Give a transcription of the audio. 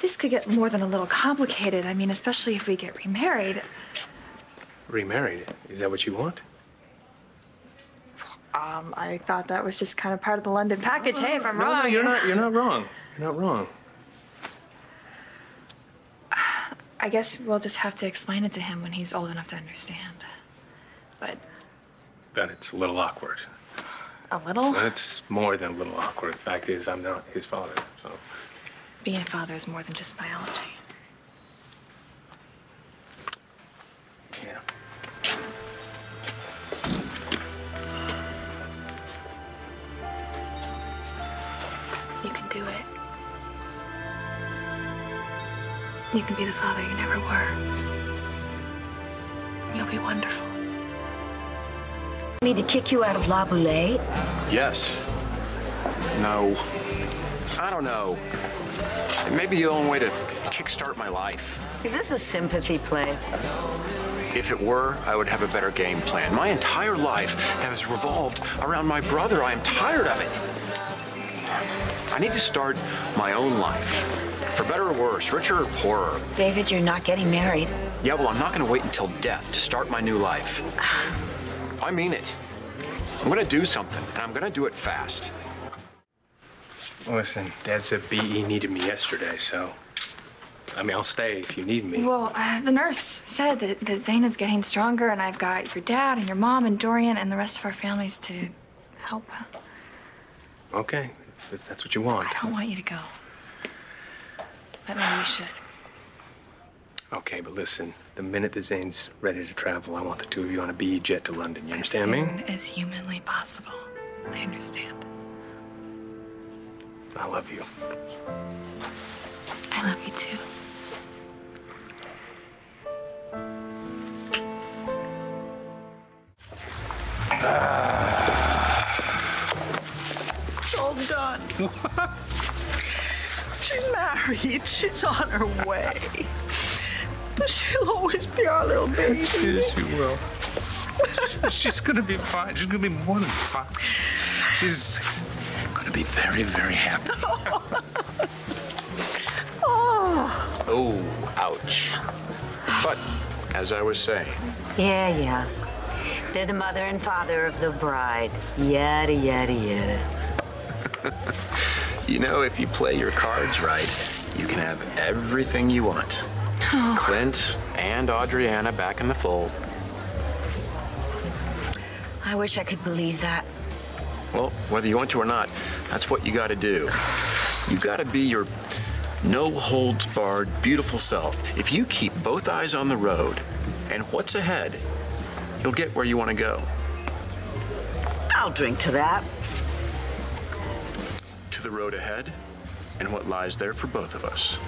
This could get more than a little complicated. I mean, especially if we get remarried. Remarried? Is that what you want? I thought that was just kind of part of the London package. Hey, if I'm wrong. No, you're not wrong. You're not wrong. I guess we'll just have to explain it to him when he's old enough to understand. But it's a little awkward. a little? It's more than a little awkward. The fact is, I'm not his father, so. Being a father is more than just biology. Yeah. You can do it. You can be the father you never were. You'll be wonderful. Me to kick you out of LaBoulaie? Yes. No. I don't know. It may be the only way to kickstart my life. Is this a sympathy play? If it were, I would have a better game plan. My entire life has revolved around my brother. I am tired of it. I need to start my own life. For better or worse, richer or poorer. David, you're not getting married. Yeah, well, I'm not going to wait until death to start my new life. I mean it. I'm going to do something, and I'm going to do it fast. Listen, Dad said BE needed me yesterday, so. I mean, I'll stay if you need me. Well, the nurse said that Zaina's getting stronger, and I've got your dad and your mom and Dorian and the rest of our families to help. Okay, if that's what you want. I don't want you to go. But maybe we should. Okay, but listen, the minute that Zane's ready to travel, I want the two of you on a BE jet to London. You understand me? As soon as humanly possible. I understand. I love you. I love you too. It's all done. She's married. She's on her way. But she'll always be our little baby. Yes, she will. She's gonna be fine. She's gonna be more than fine. She's gonna be very, very happy. Oh, ouch. But, as I was saying, Yeah. They're the mother and father of the bride. Yada, yada, yada. you know, if you play your cards right, you can have everything you want. Clint and Adriana back in the fold. I wish I could believe that. Well, whether you want to or not, that's what you got to do. You got to be your no-holds-barred, beautiful self. If you keep both eyes on the road and what's ahead, you'll get where you want to go. I'll drink to that. To the road ahead and what lies there for both of us.